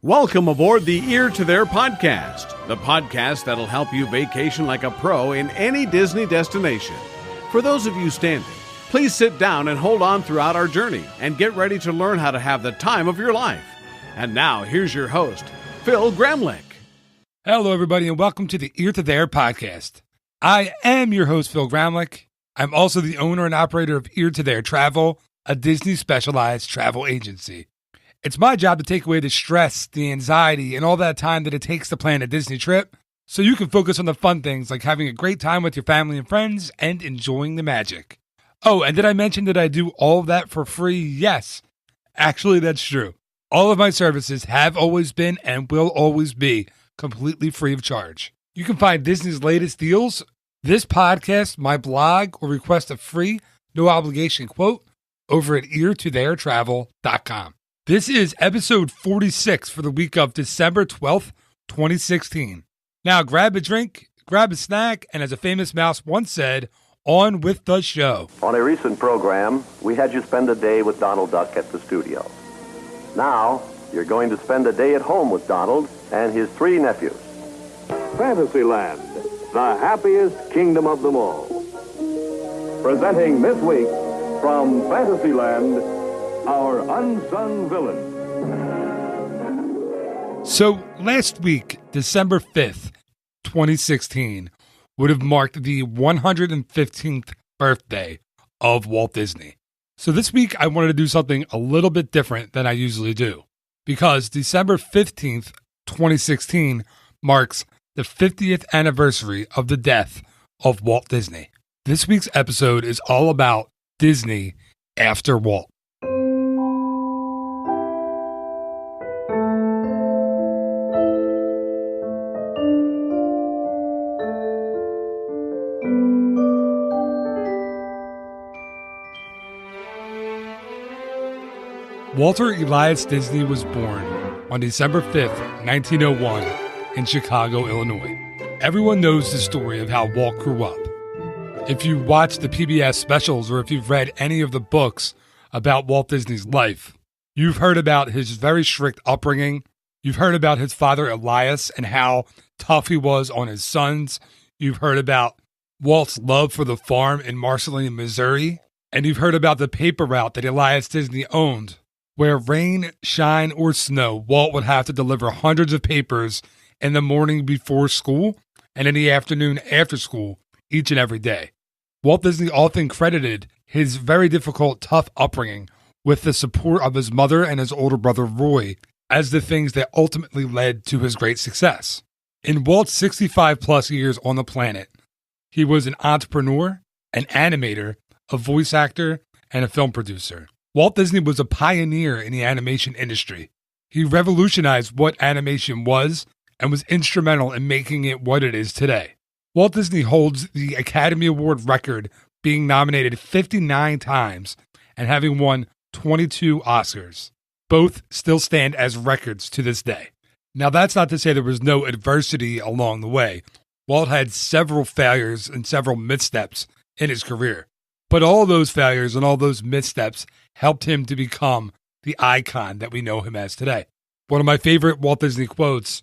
Welcome aboard the Ear to There podcast, the podcast that'll help you vacation like a pro in any Disney destination. For those of you standing, please sit down and hold on throughout our journey and get ready to learn how to have the time of your life. And now, here's your host, Phil Gramlich. Hello, everybody, and welcome to the Ear to There podcast. I am your host, Phil Gramlich. I'm also the owner and operator of Ear to There Travel, a Disney specialized travel agency. It's my job to take away the stress, the anxiety, and all that time that it takes to plan a Disney trip so you can focus on the fun things like having a great time with your family and friends and enjoying the magic. Oh, and did I mention that I do all of that for free? Yes. Actually, that's true. All of my services have always been and will always be completely free of charge. You can find Disney's latest deals, this podcast, my blog, or request a free, no obligation quote over at eartotheretravel.com. This is episode 46 for the week of December 12th, 2016. Now grab a drink, grab a snack, and as a famous mouse once said, on with the show. On a recent program, we had you spend a day with Donald Duck at the studio. Now, you're going to spend a day at home with Donald and his three nephews. Fantasyland, the happiest kingdom of them all. Presenting this week from Fantasyland, our unsung villain. So last week, December 5th, 2016, would have marked the 115th birthday of Walt Disney. So this week, I wanted to do something a little bit different than I usually do, because December 15th, 2016 marks the 50th anniversary of the death of Walt Disney. This week's episode is all about Disney after Walt. Walter Elias Disney was born on December 5th, 1901, in Chicago, Illinois. Everyone knows the story of how Walt grew up. If you watch the PBS specials or if you've read any of the books about Walt Disney's life, you've heard about his very strict upbringing. You've heard about his father Elias and how tough he was on his sons. You've heard about Walt's love for the farm in Marceline, Missouri. And you've heard about the paper route that Elias Disney owned, where rain, shine, or snow, Walt would have to deliver hundreds of papers in the morning before school and in the afternoon after school each and every day. Walt Disney often credited his very difficult, tough upbringing with the support of his mother and his older brother Roy as the things that ultimately led to his great success. In Walt's 65 plus years on the planet, he was an entrepreneur, an animator, a voice actor, and a film producer. Walt Disney was a pioneer in the animation industry. He revolutionized what animation was and was instrumental in making it what it is today. Walt Disney holds the Academy Award record, being nominated 59 times and having won 22 Oscars. Both still stand as records to this day. Now, that's not to say there was no adversity along the way. Walt had several failures and several missteps in his career. But all those failures and all those missteps helped him to become the icon that we know him as today. One of my favorite Walt Disney quotes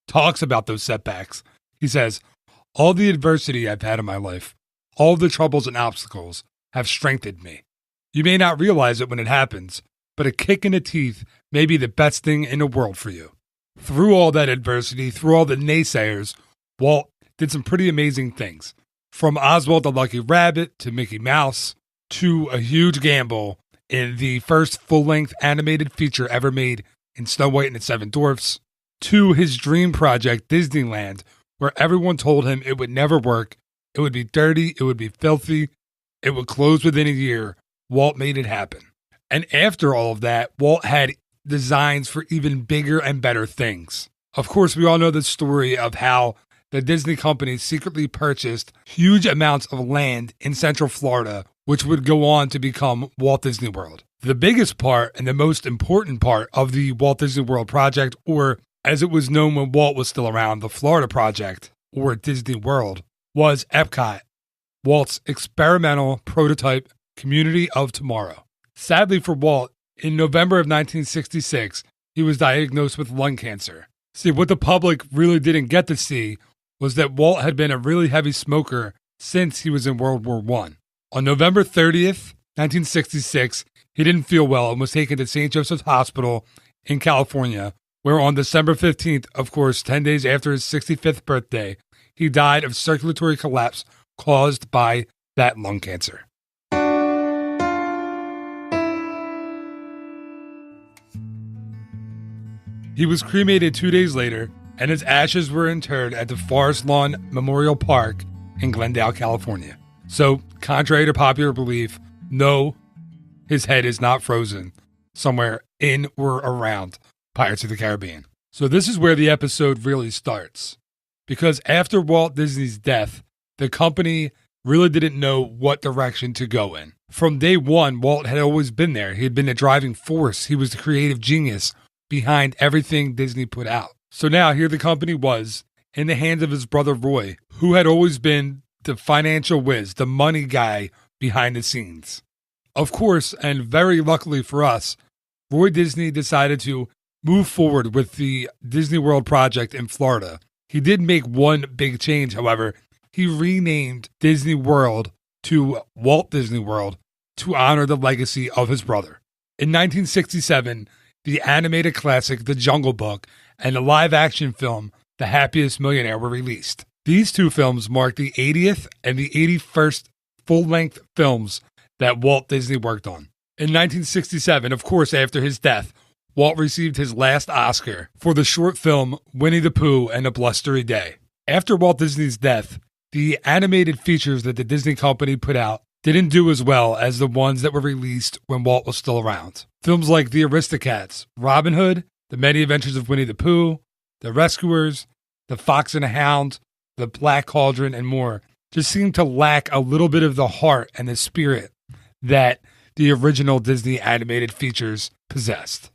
talks about those setbacks. He says, "All the adversity I've had in my life, all the troubles and obstacles have strengthened me. You may not realize it when it happens, but a kick in the teeth may be the best thing in the world for you." Through all that adversity, through all the naysayers, Walt did some pretty amazing things. From Oswald the Lucky Rabbit to Mickey Mouse to a huge gamble in the first full-length animated feature ever made in Snow White and the Seven Dwarfs, to his dream project, Disneyland, where everyone told him it would never work, it would be dirty, it would be filthy, it would close within a year. Walt made it happen. And after all of that, Walt had designs for even bigger and better things. Of course, we all know the story of how the Disney company secretly purchased huge amounts of land in Central Florida, which would go on to become Walt Disney World. The biggest part and the most important part of the Walt Disney World project, or as it was known when Walt was still around, the Florida Project, or Disney World, was Epcot, Walt's experimental prototype community of tomorrow. Sadly for Walt, in November of 1966, he was diagnosed with lung cancer. See, what the public really didn't get to see was that Walt had been a really heavy smoker since he was in World War I. On November 30th, 1966, he didn't feel well and was taken to St. Joseph's Hospital in California, where on December 15th, of course, 10 days after his 65th birthday, he died of circulatory collapse caused by that lung cancer. He was cremated 2 days later, and his ashes were interred at the Forest Lawn Memorial Park in Glendale, California. So, contrary to popular belief, no, his head is not frozen somewhere in or around Pirates of the Caribbean. So this is where the episode really starts. Because after Walt Disney's death, the company really didn't know what direction to go in. From day one, Walt had always been there. He had been the driving force. He was the creative genius behind everything Disney put out. So now here the company was in the hands of his brother Roy, who had always been the financial whiz, the money guy behind the scenes. Of course, and very luckily for us, Roy Disney decided to move forward with the Disney World project in Florida. He did make one big change, however. He renamed Disney World to Walt Disney World to honor the legacy of his brother. In 1967, the animated classic The Jungle Book and the live-action film The Happiest Millionaire were released. These two films marked the 80th and the 81st full-length films that Walt Disney worked on. In 1967, of course, after his death, Walt received his last Oscar for the short film Winnie the Pooh and a Blustery Day. After Walt Disney's death, the animated features that the Disney company put out didn't do as well as the ones that were released when Walt was still around. Films like The Aristocats, Robin Hood, The Many Adventures of Winnie the Pooh, The Rescuers, The Fox and the Hound, The Black Cauldron, and more just seemed to lack a little bit of the heart and the spirit that the original Disney animated features possessed.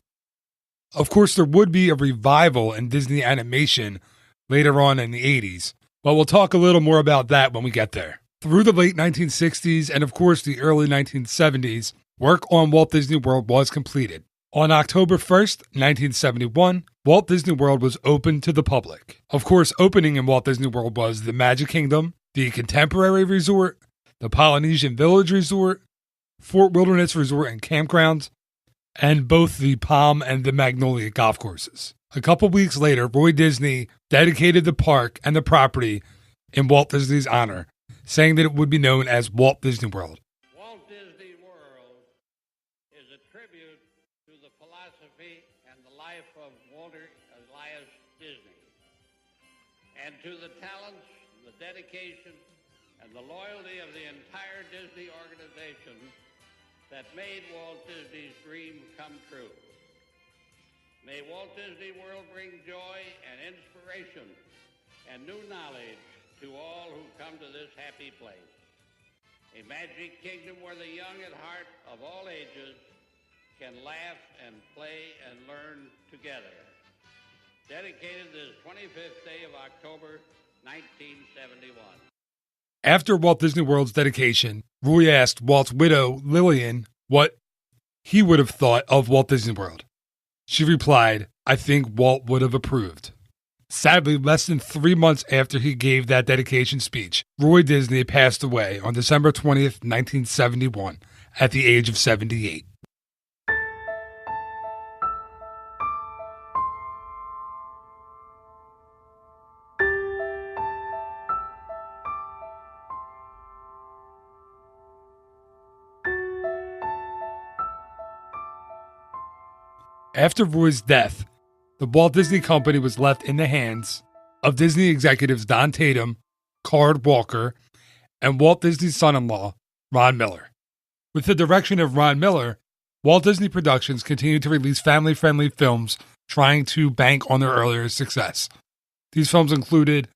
Of course, there would be a revival in Disney animation later on in the 80s, but we'll talk a little more about that when we get there. Through the late 1960s and of course the early 1970s, work on Walt Disney World was completed. On October 1st, 1971, Walt Disney World was opened to the public. Of course, opening in Walt Disney World was the Magic Kingdom, the Contemporary Resort, the Polynesian Village Resort, Fort Wilderness Resort and Campground, and both the Palm and the Magnolia golf courses. A couple weeks later, Roy Disney dedicated the park and the property in Walt Disney's honor, saying that it would be known as Walt Disney World. Walt Disney World is a tribute to the philosophy and the life of Walter Elias Disney, and to the talents, the dedication, and the loyalty of the entire Disney organization that made Walt Disney's dream come true. May Walt Disney World bring joy and inspiration and new knowledge to all who come to this happy place. A magic kingdom where the young at heart of all ages can laugh and play and learn together. Dedicated this 25th day of October, 1971. After Walt Disney World's dedication, Roy asked Walt's widow, Lillian, what he would have thought of Walt Disney World. She replied, "I think Walt would have approved." Sadly, less than 3 months after he gave that dedication speech, Roy Disney passed away on December 20th, 1971, at the age of 78. After Roy's death, the Walt Disney Company was left in the hands of Disney executives Don Tatum, Card Walker, and Walt Disney's son-in-law, Ron Miller. With the direction of Ron Miller, Walt Disney Productions continued to release family-friendly films trying to bank on their earlier success. These films included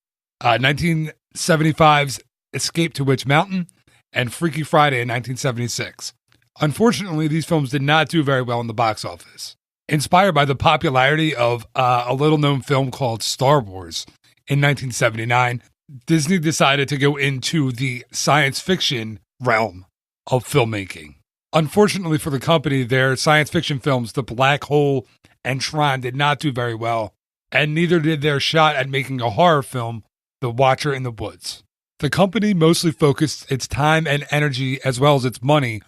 1975's Escape to Witch Mountain and Freaky Friday in 1976. Unfortunately, these films did not do very well in the box office. Inspired by the popularity of a little-known film called Star Wars in 1979, Disney decided to go into the science fiction realm of filmmaking. Unfortunately for the company, their science fiction films, The Black Hole and Tron did not do very well, and neither did their shot at making a horror film, The Watcher in the Woods. The company mostly focused its time and energy as well as its money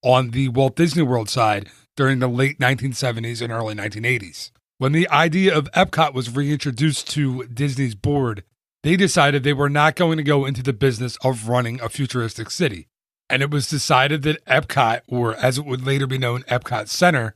on the Walt Disney World side during the late 1970s and early 1980s. When the idea of Epcot was reintroduced to Disney's board, they decided they were not going to go into the business of running a futuristic city. And it was decided that Epcot, or as it would later be known, Epcot Center,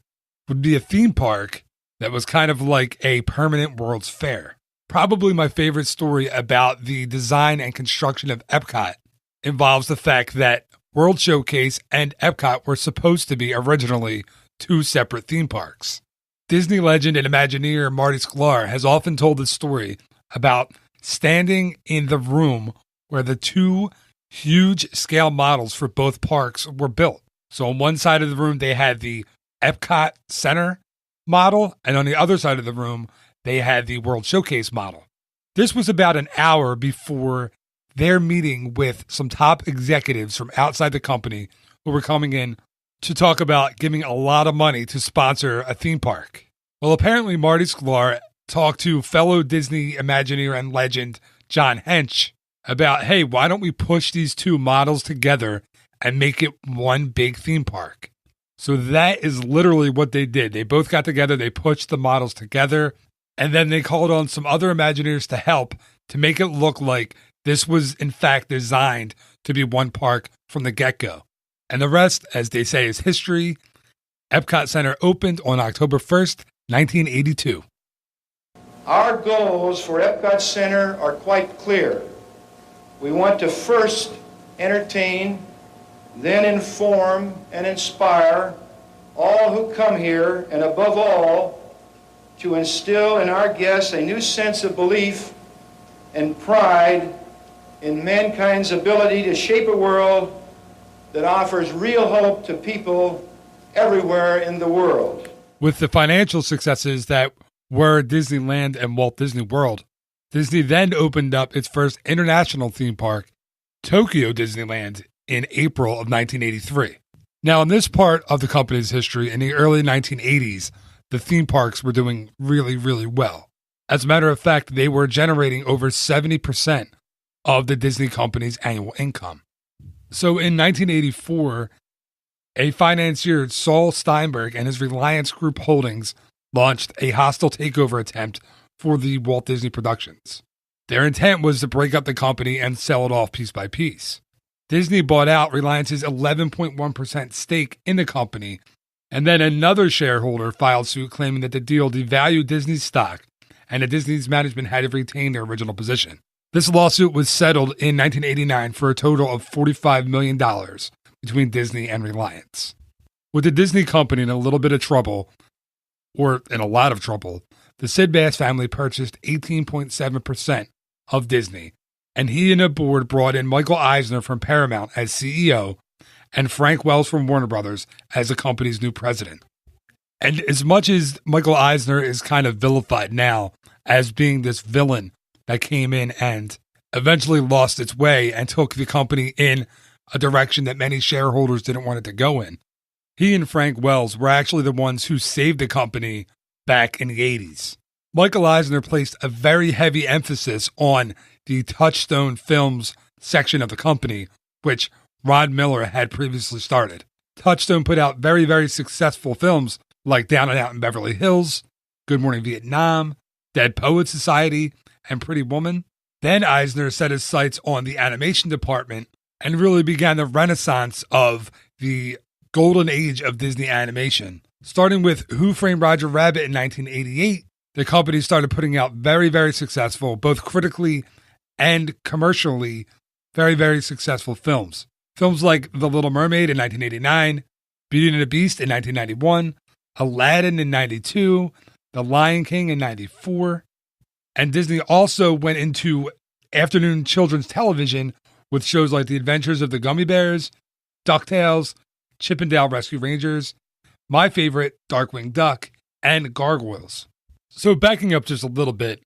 would be a theme park that was kind of like a permanent World's Fair. Probably my favorite story about the design and construction of Epcot involves the fact that World Showcase and Epcot were supposed to be originally two separate theme parks. Disney legend and Imagineer Marty Sklar has often told this story about standing in the room where the two huge scale models for both parks were built. So on one side of the room, they had the Epcot Center model, and on the other side of the room, they had the World Showcase model. This was about an hour before their meeting with some top executives from outside the company who were coming in to talk about giving a lot of money to sponsor a theme park. Well, apparently Marty Sklar talked to fellow Disney Imagineer and legend John Hench about, hey, why don't we push these two models together and make it one big theme park? So that is literally what they did. They both got together, they pushed the models together, and then they called on some other Imagineers to help to make it look like this was in fact designed to be one park from the get-go. And the rest, as they say, is history. Epcot Center opened on October 1st, 1982. Our goals for Epcot Center are quite clear. We want to first entertain, then inform and inspire all who come here, and above all, to instill in our guests a new sense of belief and pride in mankind's ability to shape a world that offers real hope to people everywhere in the world. With the financial successes that were Disneyland and Walt Disney World, Disney then opened up its first international theme park, Tokyo Disneyland, in April of 1983. Now, in this part of the company's history, in the early 1980s, the theme parks were doing really, really well. As a matter of fact, they were generating over 70% of the Disney company's annual income. So in 1984, a financier, Saul Steinberg, and his Reliance Group Holdings launched a hostile takeover attempt for the Walt Disney Productions. Their intent was to break up the company and sell it off piece by piece. Disney bought out Reliance's 11.1% stake in the company, and then another shareholder filed suit claiming that the deal devalued Disney's stock and that Disney's management had to retain their original position. This lawsuit was settled in 1989 for a total of $45 million between Disney and Reliance. With the Disney company in a little bit of trouble, or in a lot of trouble, the Sid Bass family purchased 18.7% of Disney, and he and the board brought in Michael Eisner from Paramount as CEO and Frank Wells from Warner Brothers as the company's new president. And as much as Michael Eisner is kind of vilified now as being this villain that came in and eventually lost its way and took the company in a direction that many shareholders didn't want it to go in, he and Frank Wells were actually the ones who saved the company back in the 80s. Michael Eisner placed a very heavy emphasis on the Touchstone Films section of the company, which Ron Miller had previously started. Touchstone put out very, very successful films like Down and Out in Beverly Hills, Good Morning Vietnam, Dead Poets Society, and Pretty Woman. Then Eisner set his sights on the animation department and really began the renaissance of the golden age of Disney animation. Starting with Who Framed Roger Rabbit in 1988, the company started putting out very, very successful, both critically and commercially, very, very successful films. Films like The Little Mermaid in 1989, Beauty and the Beast in 1991, Aladdin in 92, The Lion King in 94. And Disney also went into afternoon children's television with shows like The Adventures of the Gummy Bears, DuckTales, Chip and Dale Rescue Rangers, my favorite, Darkwing Duck, and Gargoyles. So backing up just a little bit,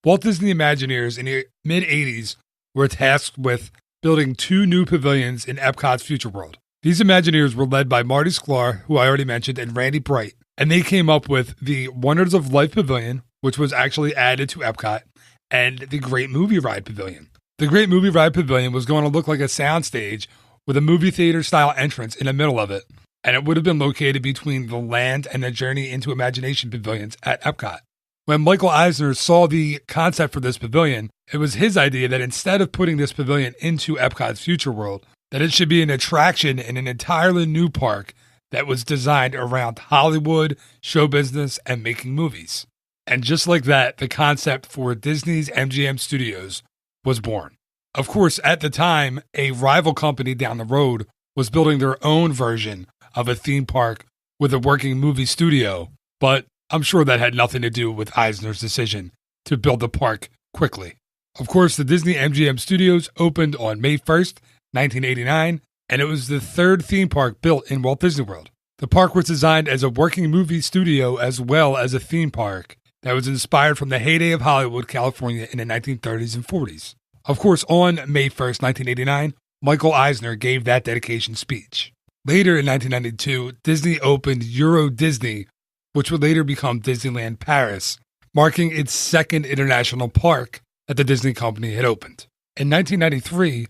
Walt Disney Imagineers in the mid-80s were tasked with building 2 new pavilions in Epcot's Future World. These Imagineers were led by Marty Sklar, who I already mentioned, and Randy Bright. And they came up with the Wonders of Life Pavilion, which was actually added to Epcot, and the Great Movie Ride Pavilion. The Great Movie Ride Pavilion was going to look like a soundstage with a movie theater style entrance in the middle of it, and it would have been located between the Land and the Journey into Imagination pavilions at Epcot. When Michael Eisner saw the concept for this pavilion, it was his idea that instead of putting this pavilion into Epcot's Future World, that it should be an attraction in an entirely new park that was designed around Hollywood, show business, and making movies. And just like that, the concept for Disney's MGM Studios was born. Of course, at the time, a rival company down the road was building their own version of a theme park with a working movie studio, but I'm sure that had nothing to do with Eisner's decision to build the park quickly. Of course, the Disney MGM Studios opened on May 1st, 1989, and it was the third theme park built in Walt Disney World. The park was designed as a working movie studio as well as a theme park that was inspired from the heyday of Hollywood, California in the 1930s and 40s. Of course, on May 1st, 1989, Michael Eisner gave that dedication speech. Later in 1992, Disney opened Euro Disney, which would later become Disneyland Paris, marking its second international park that the Disney company had opened. In 1993,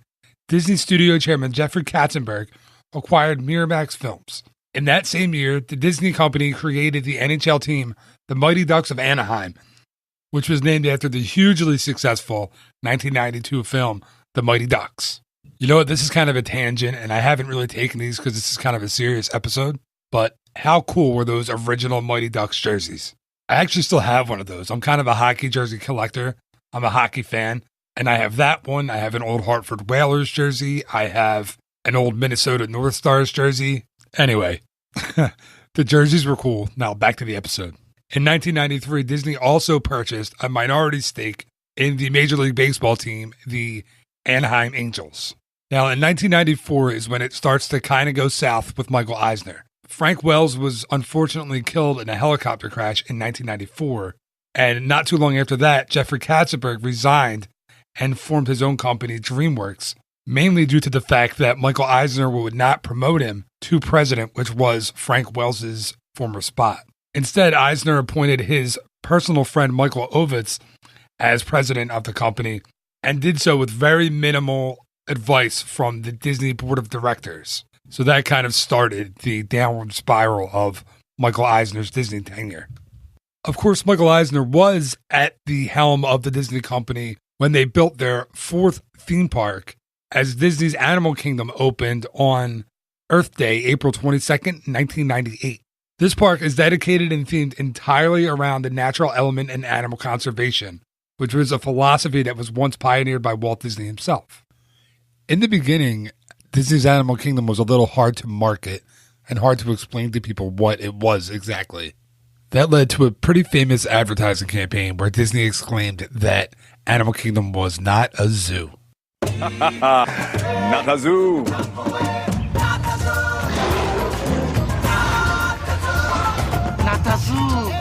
Disney Studio Chairman Jeffrey Katzenberg acquired Miramax Films. In that same year, the Disney company created the NHL team, the Mighty Ducks of Anaheim, which was named after the hugely successful 1992 film, The Mighty Ducks. You know what, this is kind of a tangent, and I haven't really taken these because this is kind of a serious episode, but how cool were those original Mighty Ducks jerseys? I actually still have one of those. I'm kind of a hockey jersey collector. I'm a hockey fan, and I have that one. I have an old Hartford Whalers jersey. I have an old Minnesota North Stars jersey. Anyway, the jerseys were cool. Now back to the episode. In 1993, Disney also purchased a minority stake in the Major League Baseball team, the Anaheim Angels. Now, in 1994 is when it starts to kind of go south with Michael Eisner. Frank Wells was unfortunately killed in a helicopter crash in 1994, and not too long after that, Jeffrey Katzenberg resigned and formed his own company, DreamWorks, mainly due to the fact that Michael Eisner would not promote him to president, which was Frank Wells' former spot. Instead, Eisner appointed his personal friend Michael Ovitz as president of the company, and did so with very minimal advice from the Disney board of directors. So that kind of started the downward spiral of Michael Eisner's Disney tenure. Of course, Michael Eisner was at the helm of the Disney company when they built their fourth theme park, as Disney's Animal Kingdom opened on Earth Day, April 22nd, 1998. This park is dedicated and themed entirely around the natural element and animal conservation, which was a philosophy that was once pioneered by Walt Disney himself. In the beginning, Disney's Animal Kingdom was a little hard to market and hard to explain to people what it was exactly. That led to a pretty famous advertising campaign where Disney exclaimed that Animal Kingdom was not a zoo. Not a zoo. Not a zoo.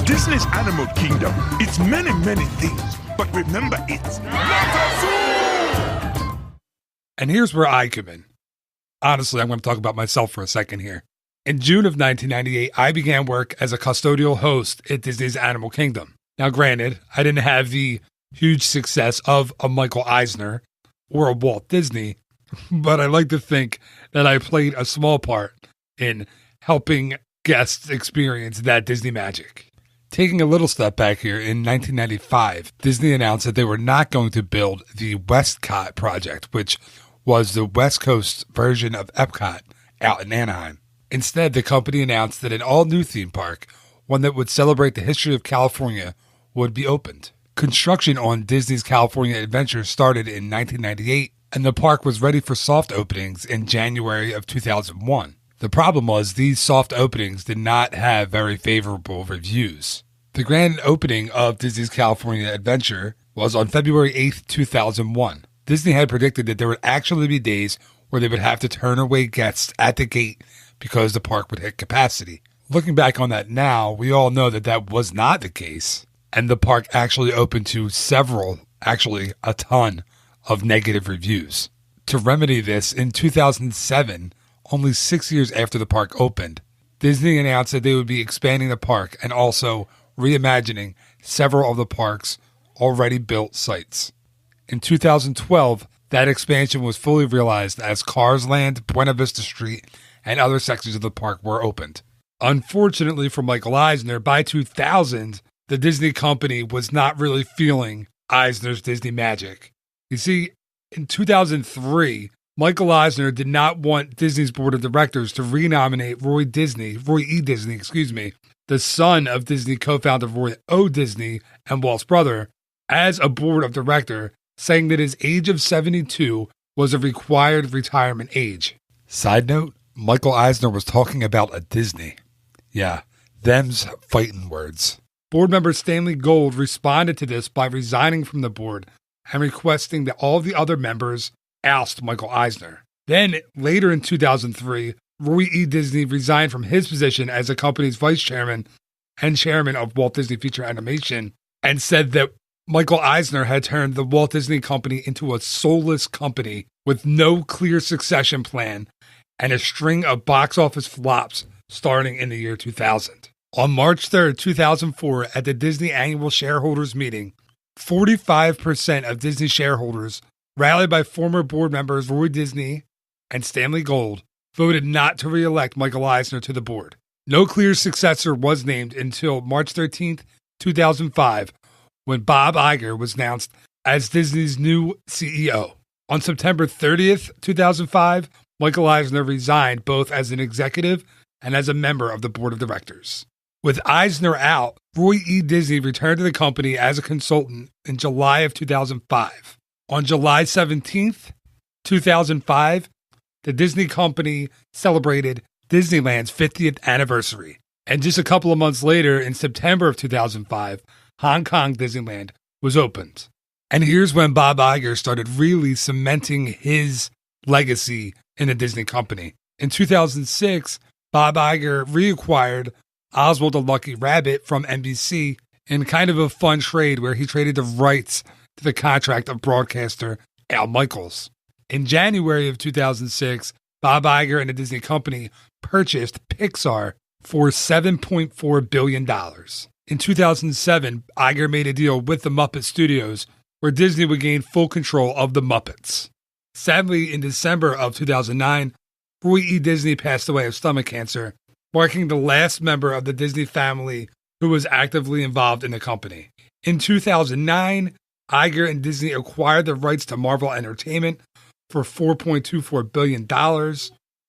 Disney's Animal Kingdom. It's many, many things, but remember, it's not a zoo! And here's where I come in. Honestly, I'm going to talk about myself for a second here. In June of 1998, I began work as a custodial host at Disney's Animal Kingdom. Now, granted, I didn't have the huge success of a Michael Eisner or a Walt Disney, but I like to think that I played a small part in helping guests experience that Disney magic. Taking a little step back here, in 1995, Disney announced that they were not going to build the Westcott project, which was the West Coast version of Epcot out in Anaheim. Instead, the company announced that an all-new theme park, one that would celebrate the history of California, would be opened. Construction on Disney's California Adventure started in 1998, and the park was ready for soft openings in January of 2001. The problem was these soft openings did not have very favorable reviews. The grand opening of Disney's California Adventure was on February 8th, 2001. Disney had predicted that there would actually be days where they would have to turn away guests at the gate because the park would hit capacity. Looking back on that now, we all know that that was not the case. And the park actually opened to a ton of negative reviews. To remedy this, in 2007, only 6 years after the park opened, Disney announced that they would be expanding the park and also reimagining several of the park's already built sites. In 2012, that expansion was fully realized as Cars Land, Buena Vista Street, and other sections of the park were opened. Unfortunately for Michael Eisner, by 2000, the Disney company was not really feeling Eisner's Disney magic. You see, in 2003, Michael Eisner did not want Disney's board of directors to renominate Roy E. Disney, the son of Disney co-founder Roy O. Disney and Walt's brother, as a board of director, saying that his age of 72 was a required retirement age. Side note, Michael Eisner was talking about a Disney. Yeah, them's fighting words. Board member Stanley Gold responded to this by resigning from the board and requesting that all the other members oust Michael Eisner. Then, later in 2003, Roy E. Disney resigned from his position as the company's vice chairman and chairman of Walt Disney Feature Animation and said that Michael Eisner had turned the Walt Disney Company into a soulless company with no clear succession plan and a string of box office flops starting in the year 2000. On March 3rd, 2004, at the Disney Annual Shareholders Meeting, 45% of Disney shareholders, rallied by former board members Roy Disney and Stanley Gold, voted not to re-elect Michael Eisner to the board. No clear successor was named until March 13th, 2005, when Bob Iger was announced as Disney's new CEO. On September 30th, 2005, Michael Eisner resigned both as an executive and as a member of the board of directors. With Eisner out, Roy E. Disney returned to the company as a consultant in July of 2005. On July 17th, 2005, the Disney company celebrated Disneyland's 50th anniversary. And just a couple of months later, in September of 2005, Hong Kong Disneyland was opened. And here's when Bob Iger started really cementing his legacy in the Disney company. In 2006, Bob Iger reacquired Oswald the Lucky Rabbit from NBC in kind of a fun trade where he traded the rights to the contract of broadcaster Al Michaels. In January of 2006, Bob Iger and the Disney company purchased Pixar for $7.4 billion. In 2007, Iger made a deal with the Muppet Studios where Disney would gain full control of the Muppets. Sadly, in December of 2009, Roy E. Disney passed away of stomach cancer, marking the last member of the Disney family who was actively involved in the company. In 2009, Iger and Disney acquired the rights to Marvel Entertainment for $4.24 billion.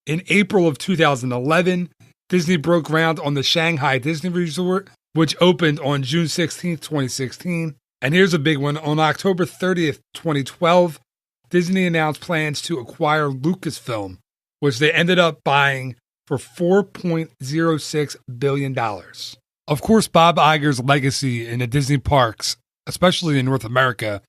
In April of 2011, Disney broke ground on the Shanghai Disney Resort, which opened on June 16, 2016. And here's a big one. On October 30th, 2012, Disney announced plans to acquire Lucasfilm, which they ended up buying for $4.06 billion. Of course, Bob Iger's legacy in the Disney parks, especially in North America,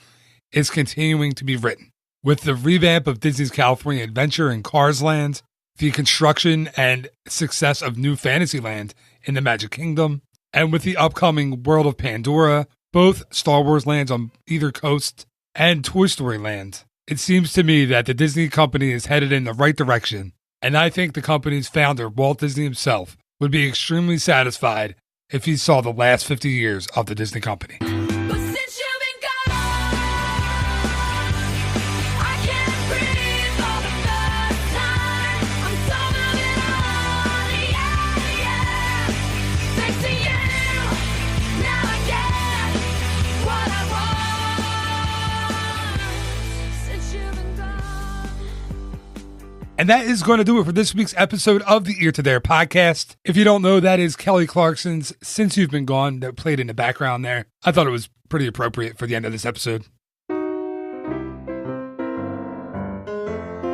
is continuing to be written. With the revamp of Disney's California Adventure and Cars Land, the construction and success of New Fantasyland in the Magic Kingdom, and with the upcoming World of Pandora, both Star Wars lands on either coast, and Toy Story Land, it seems to me that the Disney company is headed in the right direction, and I think the company's founder, Walt Disney himself, would be extremely satisfied if he saw the last 50 years of the Disney company. And that is going to do it for this week's episode of the Ear to There podcast. If you don't know, that is Kelly Clarkson's Since You've Been Gone that played in the background there. I thought it was pretty appropriate for the end of this episode.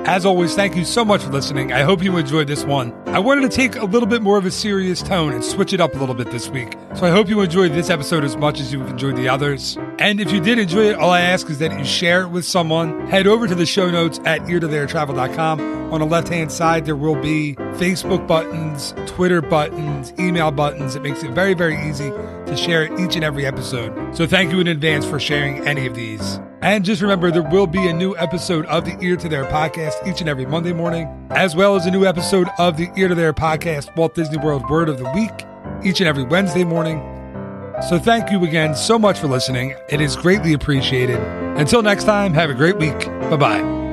As always, thank you so much for listening. I hope you enjoyed this one. I wanted to take a little bit more of a serious tone and switch it up a little bit this week. So I hope you enjoyed this episode as much as you've enjoyed the others. And if you did enjoy it, all I ask is that you share it with someone. Head over to the show notes at eartotheretravel.com On the left-hand side, there will be Facebook buttons, Twitter buttons, email buttons. It makes it very, very easy to share each and every episode. So thank you in advance for sharing any of these. And just remember, there will be a new episode of the Ear to There podcast each and every Monday morning, as well as a new episode of the Ear to There podcast, Walt Disney World Word of the Week, each and every Wednesday morning. So thank you again so much for listening. It is greatly appreciated. Until next time, have a great week. Bye-bye.